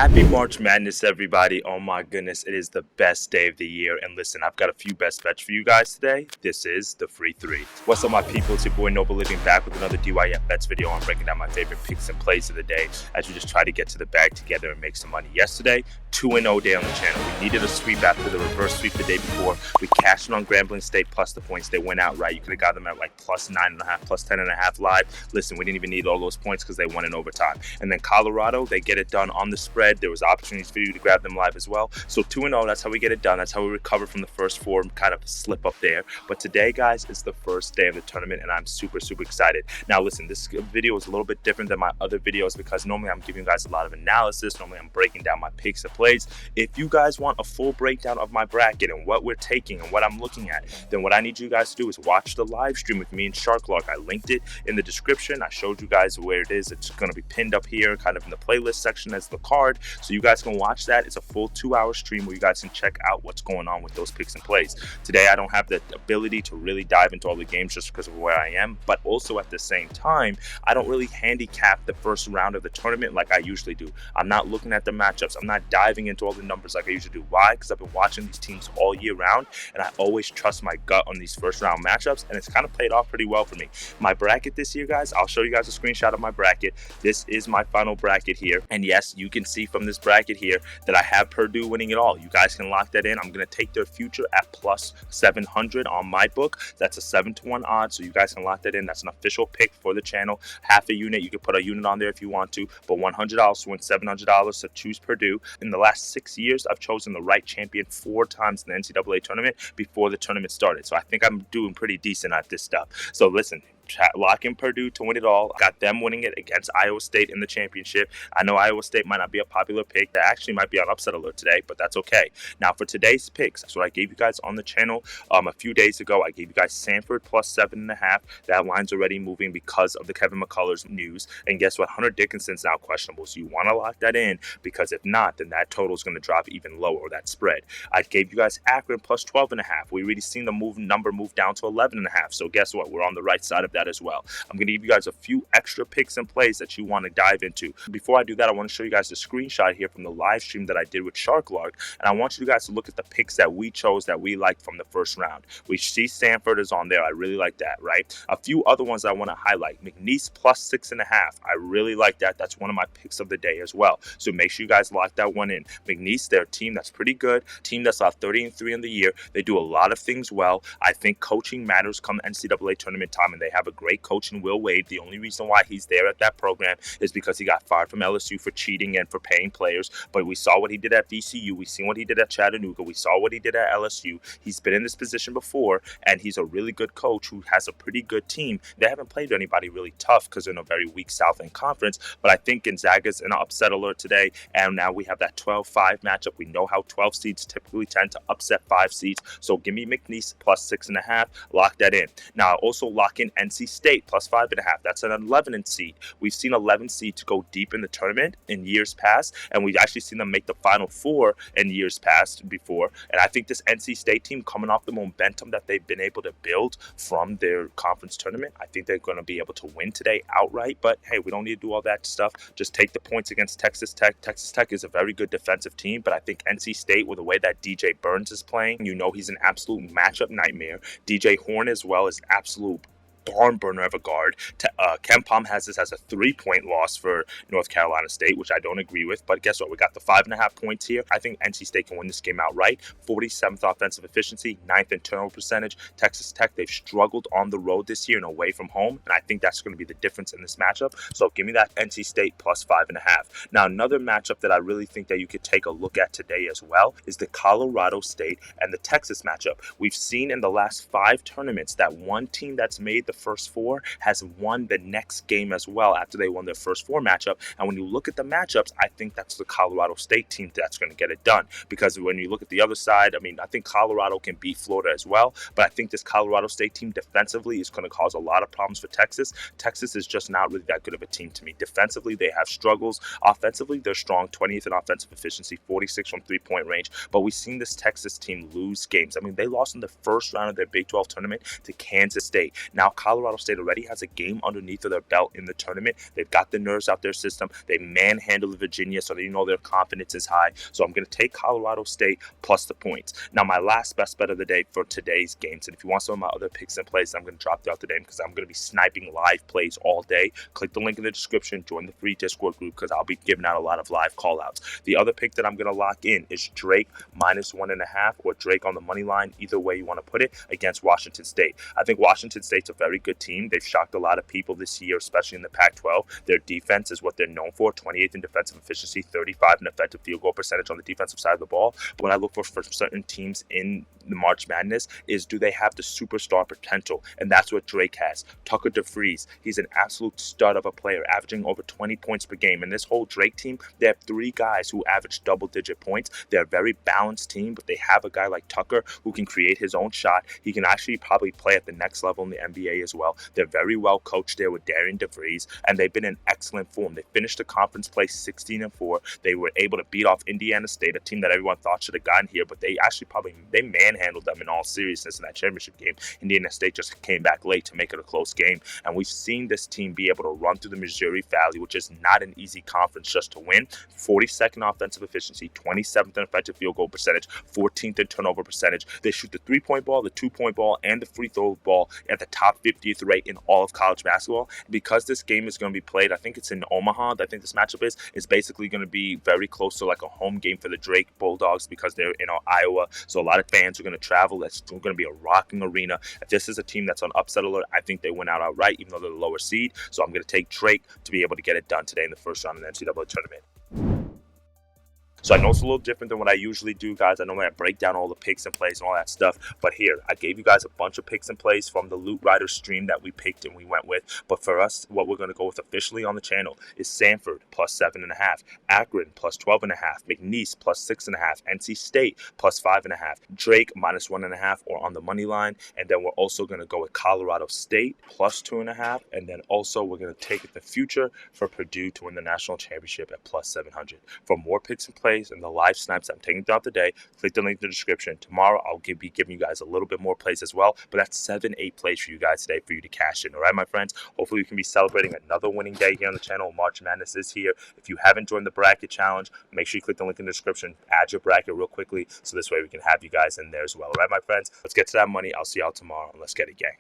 Happy March Madness, everybody. Oh my goodness, it is the best day of the year. And listen, I've got a few best bets for you guys today. This is the Free 3. What's up, my people? It's your boy Noble Living back with another DYF Bets video. I'm breaking down my favorite picks and plays of the day as we just try to get to the bag together and make some money. Yesterday, 2-0 day on the channel. We needed a sweep after the reverse sweep the day before. We cashed in on Grambling State plus the points. They went out right. You could have got them at like plus 9.5, plus 10.5 live. Listen, we didn't even need all those points because they won in overtime. And then Colorado, they get it done on the spread. There was opportunities for you to grab them live as well. So 2-0, that's how we get it done. That's how we recover from the first four kind of slip up there. But today, guys, is the first day of the tournament, and I'm super excited. Now, listen, this video is a little bit different than my other videos because normally I'm giving you guys a lot of analysis. Normally I'm breaking down my picks and plays. If you guys want a full breakdown of my bracket and what we're taking and what I'm looking at, then what I need you guys to do is watch the live stream with me and Sharklark. I linked it in the description. I showed you guys where it is. It's going to be pinned up here, kind of in the playlist section as the card. So you guys can watch that. It's a full 2-hour stream where you guys can check out what's going on with those picks and plays. Today, I don't have the ability to really dive into all the games just because of where I am, but also at the same time, I don't really handicap the first round of the tournament like I usually do. I'm not looking at the matchups. I'm not diving into all the numbers like I usually do. Why? Because I've been watching these teams all year round, and I always trust my gut on these first round matchups, and it's kind of played off pretty well for me. My bracket this year, guys, I'll show you guys a screenshot of my bracket. This is my final bracket here, and yes, you can see from this bracket here that I have Purdue winning it all. You guys can lock that in. I'm going to take their future at plus 700 on my book. That's a 7-to-1 odds, so you guys can lock that in. That's an official pick for the channel. Half a unit. You can put a unit on there if you want to, but $100 to win $700 to choose Purdue. In the last 6 years, I've chosen the right champion 4 times in the NCAA tournament before the tournament started, so I think I'm doing pretty decent at this stuff. So listen, lock in Purdue to win it all. Got them winning it against Iowa State in the championship. I know Iowa State might not be a popular pick. That actually might be on upset alert today, but that's okay. Now for today's picks, that's what I gave you guys on the channel a few days ago. I gave you guys Samford plus 7.5. That line's already moving because of the Kevin McCullers news. And guess what? Hunter Dickinson's now questionable. So you want to lock that in because if not, then that total is going to drop even lower, that spread. I gave you guys Akron plus 12.5. We already seen the number move down to 11.5. So guess what? We're on the right side of that as well. I'm going to give you guys a few extra picks and plays that you want to dive into. Before I do that, I want to show you guys the screenshot here from the live stream that I did with Sharklark, and I want you guys to look at the picks that we chose that we liked from the first round. We see Samford is on there. I really like that, right? A few other ones I want to highlight. McNeese plus 6.5. I really like that. That's one of my picks of the day as well. So make sure you guys lock that one in. McNeese, they're a team that's pretty good, team that's about 30-3 in the year. They do a lot of things well. I think coaching matters come NCAA tournament time, and they have a great coach in Will Wade. The only reason why he's there at that program is because he got fired from LSU for cheating and for paying players. But we saw what he did at VCU. We seen what he did at Chattanooga. We saw what he did at LSU. He's been in this position before, and he's a really good coach who has a pretty good team. They haven't played anybody really tough because they're in a very weak South End conference. But I think Gonzaga's in an upset alert today, and now we have that 12-5 matchup. We know how 12 seeds typically tend to upset 5 seeds. So give me McNeese plus 6.5. Lock that in. Now also lock in NC State plus 5.5. That's an 11 seed. We've seen 11 seeds go deep in the tournament in years past, and we've actually seen them make the Final Four in years past before. And I think this NC State team, coming off the momentum that they've been able to build from their conference tournament, I think they're going to be able to win today outright. But hey, we don't need to do all that stuff. Just take the points against Texas Tech. Texas Tech is a very good defensive team, but I think NC State, with the way that DJ Burns is playing, you know he's an absolute matchup nightmare. DJ Horn as well is absolute barn burner of a guard. KenPom has this as a 3-point loss for North Carolina State, which I don't agree with. But guess what? We got the 5.5 points here. I think NC State can win this game outright. 47th offensive efficiency, 9th in turnover percentage. Texas Tech, they've struggled on the road this year and away from home, and I think that's going to be the difference in this matchup. So give me that NC State plus 5.5. Now, another matchup that I really think that you could take a look at today as well is the Colorado State and the Texas matchup. We've seen in the last 5 tournaments that one team that's made the first 4 has won the next game as well after they won their first 4 matchup. And when you look at the matchups, I think that's the Colorado State team that's going to get it done. Because when you look at the other side, I mean, I think Colorado can beat Florida as well. But I think this Colorado State team defensively is going to cause a lot of problems for Texas. Texas is just not really that good of a team to me. Defensively, they have struggles. Offensively, they're strong. 20th in offensive efficiency, 46 from 3-point range. But we've seen this Texas team lose games. I mean, they lost in the first round of their Big 12 tournament to Kansas State. Now Colorado State already has a game underneath of their belt in the tournament. They've got the nerves out their system. They manhandled Virginia, so they know their confidence is high. So I'm going to take Colorado State plus the points. Now, my last best bet of the day for today's games, and if you want some of my other picks and plays, I'm going to drop throughout the day because I'm going to be sniping live plays all day. Click the link in the description, join the free Discord group because I'll be giving out a lot of live call outs. The other pick that I'm going to lock in is Drake minus 1.5 or Drake on the money line, either way you want to put it, against Washington State. I think Washington State's a very good team. They've shocked a lot of people this year, especially in the Pac-12. Their defense is what they're known for, 28th in defensive efficiency, 35 in effective field goal percentage on the defensive side of the ball. But what I look for certain teams in the March Madness is, do they have the superstar potential? And that's what Drake has. Tucker DeVries, he's an absolute stud of a player, averaging over 20 points per game. And this whole Drake team, they have 3 guys who average double-digit points. They're a very balanced team, but they have a guy like Tucker who can create his own shot. He can actually probably play at the next level in the NBA as well. They're very well coached there with Darian DeVries, and they've been in excellent form. They finished the conference play 16-4. They were able to beat off Indiana State, a team that everyone thought should have gotten here, but they actually they manhandled them in all seriousness in that championship game. Indiana State just came back late to make it a close game, and we've seen this team be able to run through the Missouri Valley, which is not an easy conference just to win. 42nd offensive efficiency, 27th in effective field goal percentage, 14th in turnover percentage. They shoot the 3-point ball, the 2-point ball, and the free throw ball at the top 50th rate in all of college basketball. Because this game is going to be played, I think it's in Omaha, I think this matchup is basically going to be very close to like a home game for the Drake Bulldogs because they're in Iowa, so a lot of fans are going to travel. That's going to be a rocking arena. If this is a team that's on upset alert, I think they win out outright, even though they're the lower seed. So I'm going to take Drake to be able to get it done today in the first round of the NCAA tournament. So I know it's a little different than what I usually do, guys. I normally break down all the picks and plays and all that stuff. But here, I gave you guys a bunch of picks and plays from the Loot Rider stream that we picked and we went with. But for us, what we're going to go with officially on the channel is Sanford plus 7.5, Akron plus 12.5, McNeese plus 6.5, NC State plus 5.5, Drake minus 1.5 or on the money line. And then we're also going to go with Colorado State plus 2.5. And then also we're going to take the future for Purdue to win the national championship at plus 700. For more picks and plays and the live snaps I'm taking throughout the day, click the link in the description. Tomorrow I'll be giving you guys a little bit more plays as well, but that's 7-8 plays for you guys today for you to cash in. All right, my friends, hopefully we can be celebrating another winning day here on the channel. March Madness is here. If you haven't joined the bracket challenge, make sure you click the link in the description, add your bracket real quickly, so this way we can have you guys in there as well. All right, my friends, let's get to that money. I'll see y'all tomorrow, and let's get it, gang.